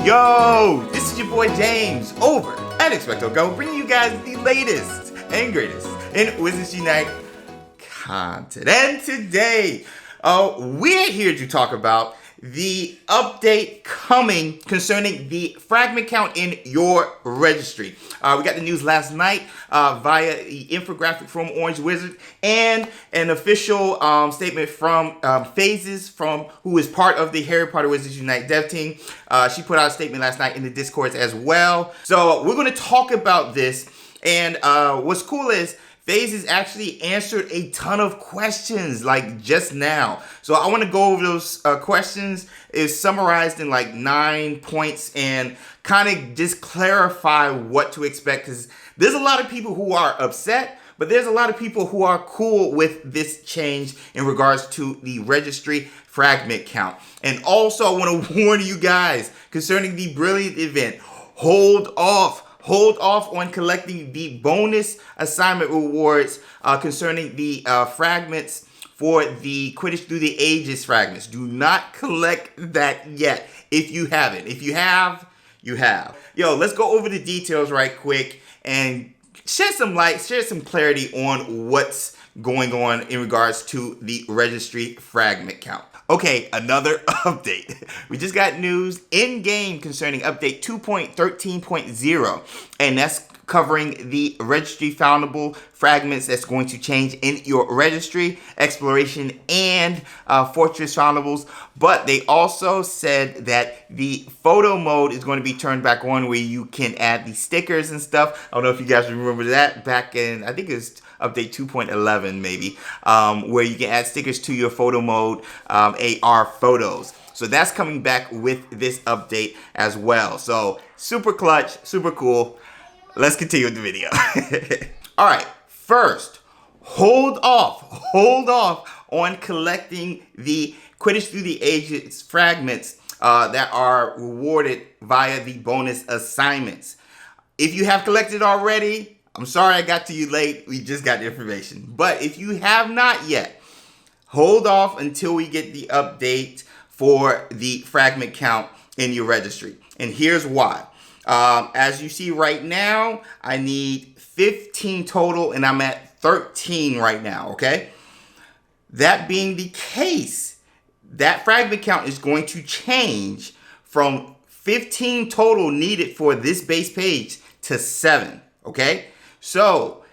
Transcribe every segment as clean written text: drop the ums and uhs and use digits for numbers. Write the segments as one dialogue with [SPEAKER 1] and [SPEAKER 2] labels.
[SPEAKER 1] Yo, this is your boy James over at XpectoGO, bringing you guys the latest and greatest in Wizards Unite content. And today, we're here to talk about the update coming concerning the fragment count in your registry. We got the news last night via the infographic from Orange Wizard and an official statement from Phases, who is part of the Harry Potter Wizards Unite dev team. She put out a statement last night in the Discord as well. So we're going to talk about this, and what's cool is Phases actually answered a ton of questions like just now. So I want to go over those questions. It's summarized in like 9 points and kind of just clarify what to expect, because there's a lot of people who are upset, but there's a lot of people who are cool with this change in regards to the registry fragment count. And also I want to warn you guys concerning the Brilliant event. Hold off on collecting the bonus assignment rewards concerning the fragments for the Quidditch Through the Ages fragments. Do not collect that yet if you haven't. If you have, you have. Yo, let's go over the details right quick and shed some light, share some clarity on what's going on in regards to the registry fragment count. Okay, another update. We just got news in-game concerning update 2.13.0, and that's covering the registry foundable fragments that's going to change in your registry, exploration, and fortress foundables. But they also said that the photo mode is going to be turned back on, where you can add the stickers and stuff. I don't know if you guys remember that back in, I think it was update 2.11 maybe, where you can add stickers to your photo mode AR photos. So that's coming back with this update as well. So super clutch, super cool. Let's continue with the video. All right, first, hold off on collecting the Quidditch Through the Ages fragments that are rewarded via the bonus assignments. If you have collected already, I'm sorry I got to you late. We just got the information. But if you have not yet, hold off until we get the update for the fragment count in your registry. And here's why. As you see right now, I need 15 total, and I'm at 13 right now, okay? That being the case, that fragment count is going to change from 15 total needed for this base page to 7, okay? So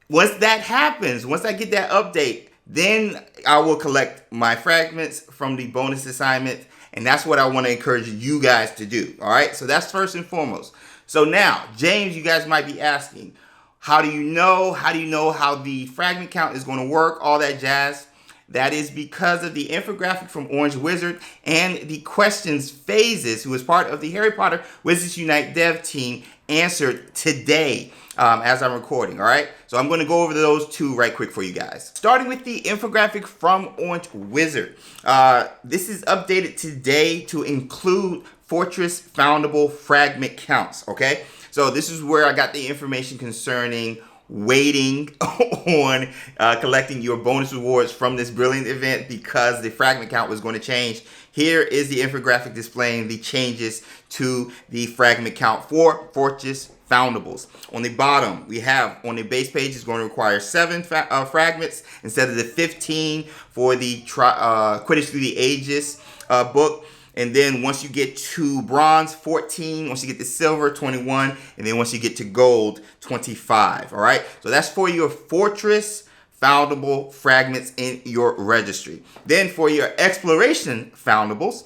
[SPEAKER 1] once that happens, once I get that update, then I will collect my fragments from the bonus assignment. And that's what I want to encourage you guys to do. All right. So that's first and foremost. So now, James, you guys might be asking, how do you know? How do you know how the fragment count is going to work? All that jazz. That is because of the infographic from Orange Wizard and the questions Phases, who is part of the Harry Potter Wizards Unite dev team, answered today as I'm recording. All right. So I'm going to go over those two right quick for you guys. Starting with the infographic from Orange Wizard. This is updated today to include fortress foundable fragment counts. Okay. So this is where I got the information concerning waiting on collecting your bonus rewards from this Brilliant event, because the fragment count was going to change. Here is the infographic displaying the changes to the fragment count for fortress foundables. On the bottom, we have on the base page is going to require 7 fragments instead of the 15 for the Quidditch Through the Ages book. And then once you get to bronze, 14. Once you get to silver, 21. And then once you get to gold, 25. All right. So that's for your fortress foundable fragments in your registry. Then for your exploration foundables,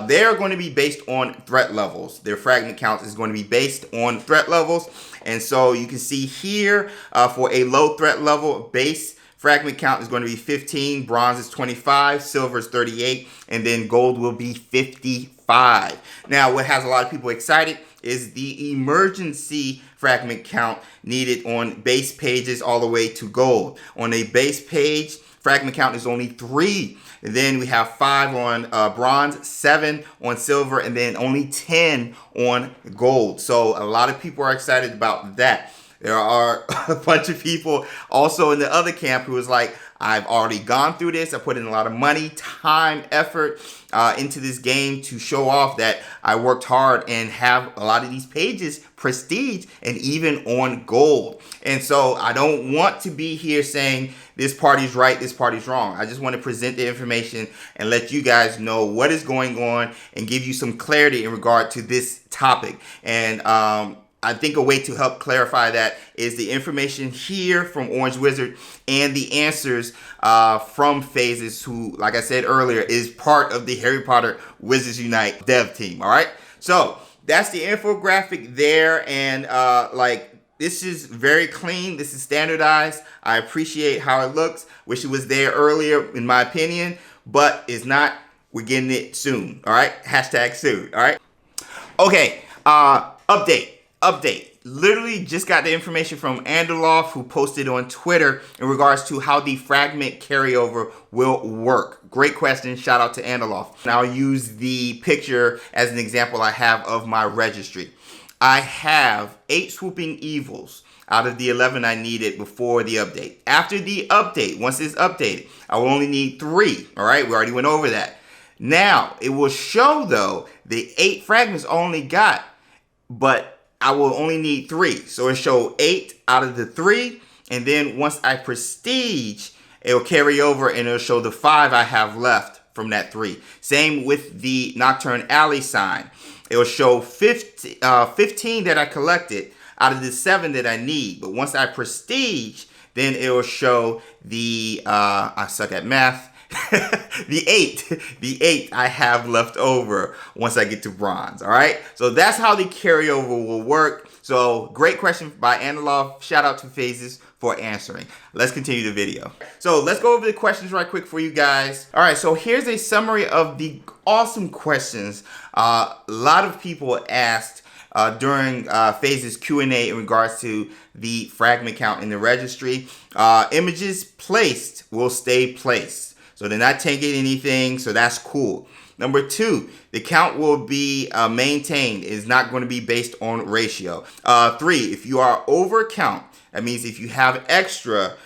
[SPEAKER 1] they're going to be based on threat levels. Their fragment count is going to be based on threat levels. And so you can see here for a low threat level base, fragment count is going to be 15, bronze is 25, silver is 38, and then gold will be 55. Now, what has a lot of people excited is the emergency fragment count needed on base pages all the way to gold. On a base page, fragment count is only 3. And then we have 5 on bronze, 7 on silver, and then only 10 on gold. So a lot of people are excited about that. There are a bunch of people also in the other camp who was like, I've already gone through this. I put in a lot of money, time, effort into this game to show off that I worked hard and have a lot of these pages prestige and even on gold. And so I don't want to be here saying this party's right, this party's wrong. I just want to present the information and let you guys know what is going on and give you some clarity in regard to this topic. And I think a way to help clarify that is the information here from Orange Wizard and the answers from Phases, who, like I said earlier, is part of the Harry Potter Wizards Unite dev team. All right, so that's the infographic there, and this is very clean. This is standardized. I appreciate how it looks. Wish it was there earlier, in my opinion, but it's not. We're getting it soon. All right, hashtag soon. All right. Okay. Update. Literally just got the information from Andaloff, who posted on Twitter in regards to how the fragment carryover will work. Great question. Shout out to Andaloff. And I'll use the picture as an example I have of my registry. I have 8 swooping evils out of the 11 I needed before the update. After the update, once it's updated, I will only need 3. All right, we already went over that. Now, it will show, though, the 8 fragments only got, but I will only need 3. So it showed 8 out of the 3. And then once I prestige, it'll carry over and it'll show the 5 I have left from that 3. Same with the Nocturne Alley sign. It'll show 15 that I collected out of the 7 that I need. But once I prestige, then it will show the, I suck at math, the 8 I have left over once I get to bronze. All right, so that's how the carryover will work. So great question by Andaloff. Shout out to Phases for answering. Let's continue the video. So let's go over the questions right quick for you guys. All right, so here's a summary of the awesome questions a lot of people asked during Phases Q&A in regards to the fragment count in the registry. Images placed will stay placed. So they're not taking anything, so that's cool. Number 2, the count will be maintained. It's not going to be based on ratio. 3, if you are over count, that means if you have extra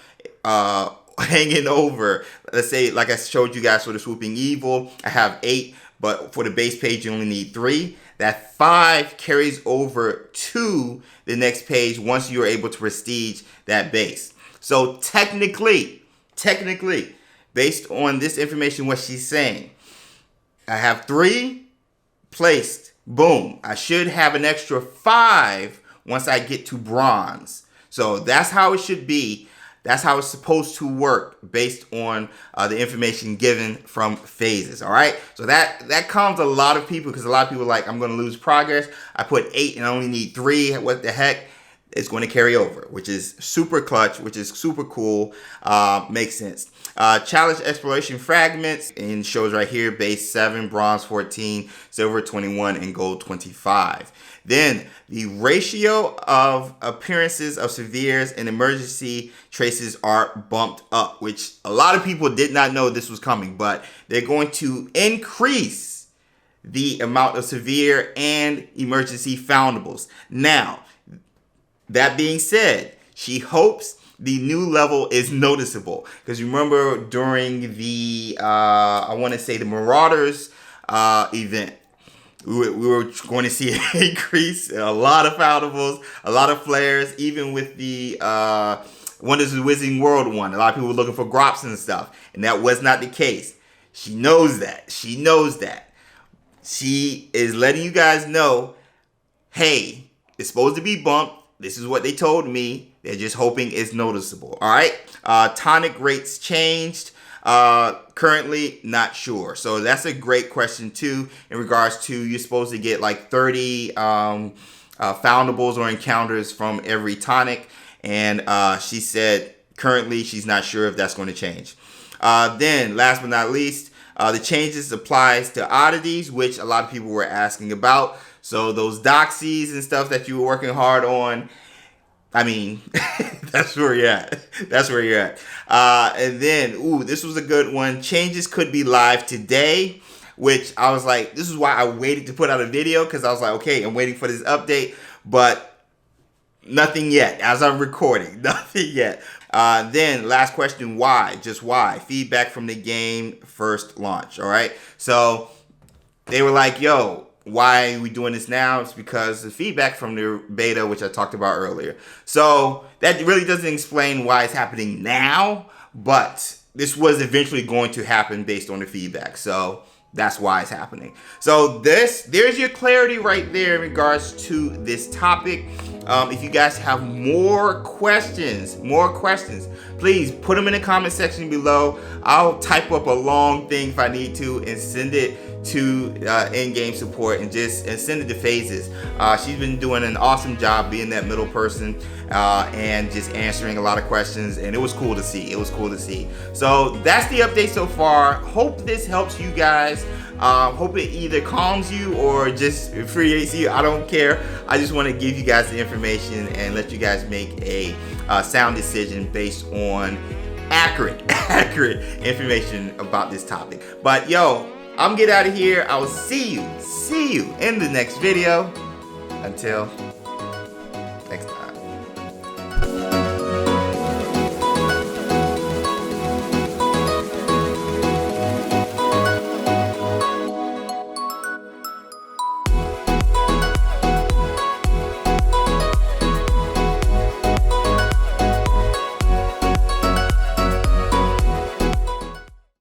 [SPEAKER 1] hanging over, let's say like I showed you guys for the swooping evil, I have 8, but for the base page you only need 3. That 5 carries over to the next page once you are able to prestige that base. So technically, based on this information, what she's saying, I have 3 placed. Boom. I should have an extra 5 once I get to bronze. So that's how it should be. That's how it's supposed to work based on the information given from Phases. All right. So that calms a lot of people, because a lot of people are like, I'm going to lose progress. I put 8 and I only need 3. What the heck? It's going to carry over, which is super clutch, which is super cool. Makes sense. Challenge exploration fragments, and shows right here, base 7, bronze 14, silver 21, and gold 25. Then the ratio of appearances of severes and emergency traces are bumped up, which a lot of people did not know this was coming, but they're going to increase the amount of severe and emergency foundables. Now, that being said, she hopes the new level is noticeable, because remember during the I want to say the Marauders event, we were going to see an increase in a lot of foundables, a lot of flares, even with the Wonders of the Wizarding World one. A lot of people were looking for drops and stuff, and that was not the case. She knows that. She knows that. She is letting you guys know, hey, it's supposed to be bumped. This is what they told me. They're just hoping it's noticeable. All right. Tonic rates changed. Currently, not sure. So that's a great question too, in regards to you're supposed to get like 30 foundables or encounters from every tonic. And she said currently she's not sure if that's going to change. Then last but not least, the changes applies to oddities, which a lot of people were asking about. So those doxies and stuff that you were working hard on, I mean, that's where you're at. That's where you're at. And then, ooh, this was a good one. Changes could be live today, which I was like, this is why I waited to put out a video, because I was like, okay, I'm waiting for this update. But Nothing yet, as I'm recording. Nothing yet. Then last question, why? Just why? Feedback from the game first launch. All right. So they were like, yo, why are we doing this now? It's because the feedback from the beta, which I talked about earlier. So that really doesn't explain why it's happening now, but this was eventually going to happen based on the feedback. So that's why it's happening. So there's your clarity right there in regards to this topic. If you guys have more questions, please put them in the comment section below. I'll type up a long thing if I need to and send it to in-game support and send it to Phases. She's been doing an awesome job being that middle person and just answering a lot of questions, and it was cool to see. So that's the update so far. Hope this helps you guys. Hope it either calms you or just infuriates you. I don't care. I just want to give you guys the information and let you guys make a sound decision based on accurate information about this topic. But yo, I'm getting out of here. I will see you in the next video. Until